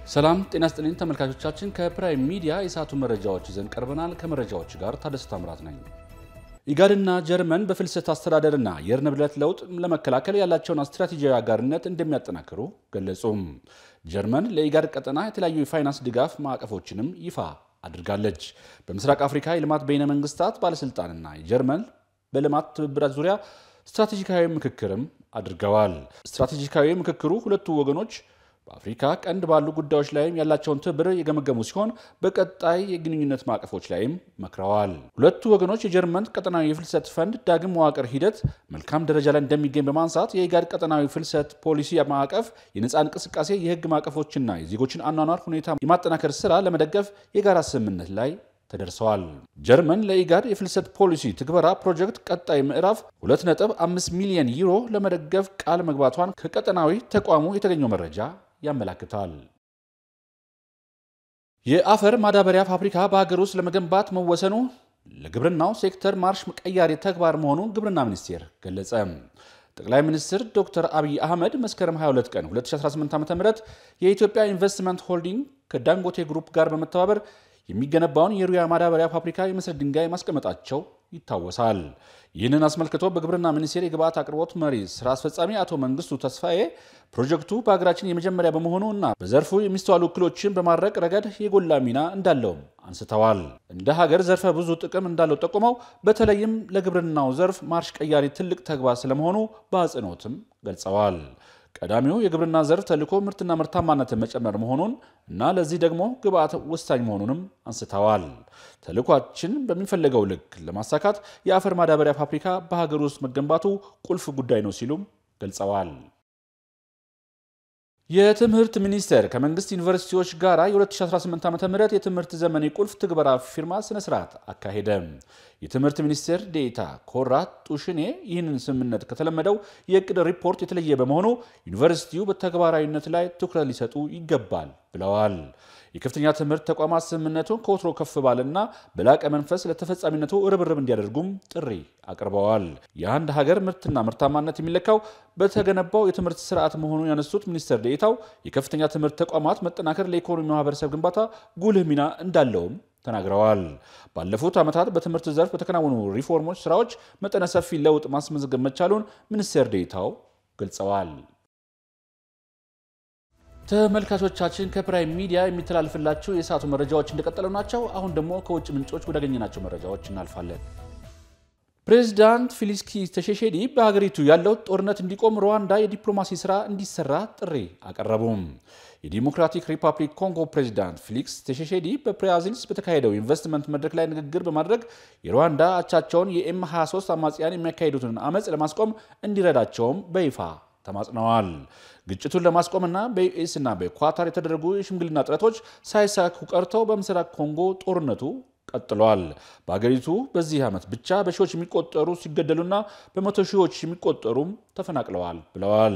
ሰላም ጤና ይስጥልኝ ተመልካቾቻችን ከፕራይም ሚዲያ የሳቱ መረጃዎች ይዘን ቀርበናል ከመረጃዎች ጋር ታደሰ ታምራት ነኝ ኢጋድና ጀርመን በፍልሰት አስተዳደርና የርንብለት ለውጥ ለመከላከል ያላቸውን ስትራቴጂያዊ አጋርነት እንደሚያጠናክሩ ገለጹ ጀርመን ለኢጋድ ቀጠና የተለያዩ የፋይናንስ ድጋፍ ማዕቀፎችንም ይፋ አድርጋለች በምስራቅ አፍሪካ የልማት በይነ መንግስታት ባለስልጣንና የጀርመን በልማት ትብብራት ዙሪያ ስትራቴጂካዊ ምክክርም አድርገዋል ስትራቴጂካዊ ምክክሩ ሁለቱ ወገኖች በአፍሪካ ቀንድ ባሉ ጉዳዮች ላይ ያላቸውን ትብብር የገመገሙ ሲሆን በቀጣይ የግንኙነት ማዕቀፎች ላይም መክረዋል ሁለቱ ወገኖች የጀርመን ቀጠናዊ የፍልሰት ፈንድ ዳግም መዋቅር ሂደት መልካም ደረጃ ላይ እንደሚገኝ በማንሳት የኢጋድ ቀጠናዊ ፍልሰት ፖሊሲ ማዕቀፍ የነጻ እንቅስቃሴ የህግ ማዕቀፎችና የዜጎችን አኗኗር ሁኔታ የማጠናከር ስራ ለመደገፍ የጋራ ስምምነት ላይ ተደርሰዋል ጀርመን ለኢጋድ የፍልሰት ፖሊሲ ትግበራ ፕሮጀክት ቀጣይ ምዕራፍ 2.5 ሚሊዮን ዩሮ ለመደገፍ ቃል መግባቷን ከቀጠናዊ ተቋሙ የተገኘው መረጃ ያመለክታል የአፈር ማዳበሪያ ፋብሪካ በአገር ውስጥ ለመገንባት መወሰኑ ለግብርናው ሴክተር ማርሽ ቀያሪ ተግባር መሆኑን ግብርና ሚኒስቴር ገለጸ ጠቅላይ ሚኒስትር ዶክተር አብይ አህመድ መስከረም 22 ቀን 2018 ዓ.ም የኢትዮጵያ ኢንቨስትመንት ሆልዲንግ ከዳንጎቴ ግሩፕ ጋር በመተባበር የሚገነባውን የሩያ ማዳበሪያ ፋብሪካ የመሰረት ድንጋይ ማስቀመጣቸው ይታወሳል ይህንን አስመልክቶ በግብርና ሚኒስቴር የግብአት አቅርቦት መሪ ስራ አስፈጻሚ አቶ መንግስቱ ተስፋዬ ፕሮጀክቱ በአገራችን የመጀመሪያ በመሆኑና በዘርፉ የሚስተዋሉ እክሎችን በማድረቅ ረገድ የጎላ ሚና እንዳለው አንስተዋል እንደ ሀገር ዘርፈ ብዙ ጥቅም እንዳለው ጠቁመው በተለይም ለግብርናው ዘርፍ ማርሽ ቀያሪ ትልቅ ተግባር ስለመሆኑ በአጽንኦትም ገልጸዋል ቀዳሚው የግብርና ዘርፍ ተልዕኮ ምርትና ምርታማነትን መጨመር መሆኑን እና ለዚህ ደግሞ ግብአት ወሳኝ መሆኑንም አንስተዋል ተልዕኳችን በሚፈልገው ልክ ለማሳካት የአፈር ማዳበሪያ ፋብሪካ በሀገር ውስጥ መገንባቱ ቁልፍ ጉዳይ ነው ሲሉ ገልጸዋል የትምህርት ሚኒስቴር ከመንግስት ዩኒቨርሲቲዎች ጋር የ2018 ዓ.ም የትምህርት ዘመን ቁልፍ ትግበራ ፊርማ ስነ ስርዓት አካሄደ የትምህርት ሚኒስቴር ዴታ ኮራት ጡሽኔ ይህንን ስምምነት ከተለመደው የቅድ ሪፖርት የተለየ በመሆኑ ዩኒቨርሲቲው በተግባራዊነት ላይ ትኩረት ሊሰጡ ይገባል ብለዋል የከፍተኛ ትምህርት ተቋማት ስምምነቱን ከወትሮ ከፍ ባለና በላቀ መንፈስ ለተፈጻሚነቱ ርብርብ እንዲያደርጉም ጥሪ አቅርበዋል የአንድ ሀገር ምርትና ምርታማነት የሚለካው በተገነባው የትምህርት ስርዓት መሆኑን ያነሱት ሚኒስትር ዴታው የከፍተኛ ትምህርት ተቋማት መጠናከር ለኢኮኖሚ ማህበረሰብ ግንባታ ጉልህ ሚና እንዳለውም ተናግረዋል ባለፉት ዓመታት በትምህርት ዘርፍ በተከናወኑ ሪፎርሞች ስራዎች መጠነ ሰፊ ለውጥ ማስመዝገብ መቻሉን ሚኒስትር ዴታው ገልጸዋል ተመልካቾቻችን ከፕራይም ሚዲያ የሚተላለፍላችሁ የሰዓቱ መረጃዎች እንደቀጠሉ ናቸው አሁን ደግሞ ከውጭ ምንጮች ወዳገኘናቸው መረጃዎች እናልፋለን ፕሬዝዳንት ፌሊክስ ተሼሼዲ በሀገሪቱ ያለው ጦርነት እንዲቆም ሩዋንዳ የዲፕሎማሲ ስራ እንዲሰራ ጥሪ አቀረቡ የዲሞክራቲክ ሪፐብሊክ ኮንጎ ፕሬዝዳንት ፌሊክስ ተሼሼዲ በብራዚልስ በተካሄደው ኢንቨስትመንት መድረክ ላይ ንግግር በማድረግ የሩዋንዳ አቻቸውን የኤም23 አማጽያን የሚያካሂዱትን አመጽ ለማስቆም እንዲረዳቸውም በይፋ ተማጽነዋል ግጭቱን ለማስቆምና በዩኤስ እና በኳታር የተደረጉ የሽምግልና ጥረቶች ሳይሳኩ ቀርተው በምስራቅ ኮንጎ ጦርነቱ ቀጥሏል በአገሪቱ በዚህ ዓመት ብቻ በሺዎች የሚቆጠሩ ሲገደሉና በመቶ ሺዎች የሚቆጠሩም ተፈናቅለዋል ብለዋል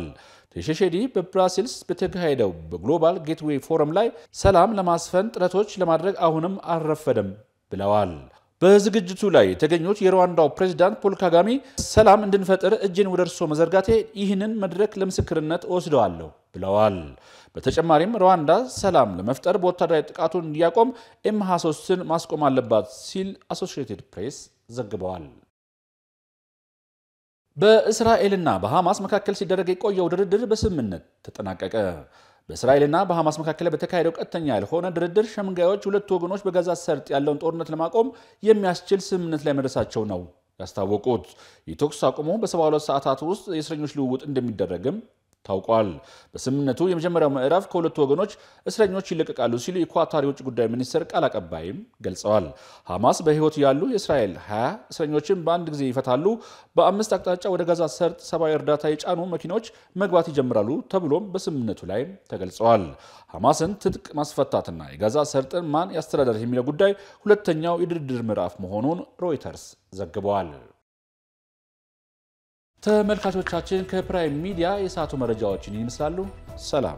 ተሼሼዲ በብራዚልስ በተካሄደው በግሎባል ጌትዌይ ፎረም ላይ ሰላም ለማስፈን ጥረቶች ለማድረግ አሁንም አልረፈደም ብለዋል በዝግጅቱ ላይ የተገኙት የሩዋንዳው ፕሬዝዳንት ፖል ካጋሜ ሰላም እንድንፈጥር እጅን ወደርሶ መዘርጋቴ ይህንን መድረክ ለምስክርነት ወስደዋለሁ ብለዋል በተጨማሪም ሩዋንዳ ሰላም ለመፍጠር በወታደራዊ ጥቃቱን እንዲያቆም ኤም23ን ማስቆም አለባት ሲል አሶሺየትድ ፕሬስ ዘግበዋል በእስራኤልና በሐማስ መካከል ሲደረግ የቆየው ድርድር በስምምነት ተጠናቀቀ በእስራኤልና በሐማስ መካከል በተካሄደው ቀጥተኛ ያልሆነ ድርድር ሸምጋዮች ሁለት ወገኖች በጋዛ ሰርጥ ያለውን ጦርነት ለማቆም የሚያስችል ስምምነት ላይ መድረሳቸው ነው ያስታወቁት የተኩስ አቁሙ በ72 ሰዓታት ውስጥ የእስረኞች ልውውጥ እንደሚደረግም ታውቋል በስምምነቱ የመጀመሪያው ምዕራፍ ከሁለት ወገኖች እስረኞች ይለቀቃሉ ሲሉ የኳታር የውጭ ጉዳይ ሚኒስትር ቃል አቀባይም ገልጸዋል ሐማስ በህይወት ያሉ የእስራኤል 20 እስረኞችን በአንድ ጊዜ ይፈታሉ በአምስት አቅጣጫ ወደ ጋዛ ሰርጥ ሰብአዊ እርዳታ የጫኑ መኪኖች መግባት ይጀምራሉ ተብሎም በስምምነቱ ላይ ተገልጿል ሐማስን ትጥቅ ማስፈታትና የጋዛ ሰርጥን ማን ያስተዳድራል የሚለው ጉዳይ ሁለተኛው የድርድር ምዕራፍ መሆኑን ሮይተርስ ዘግቧል ተመልካቾቻችን ከፕራይም ሚዲያ የሰዓቱ መረጃዎችን ይመስላሉ ሰላም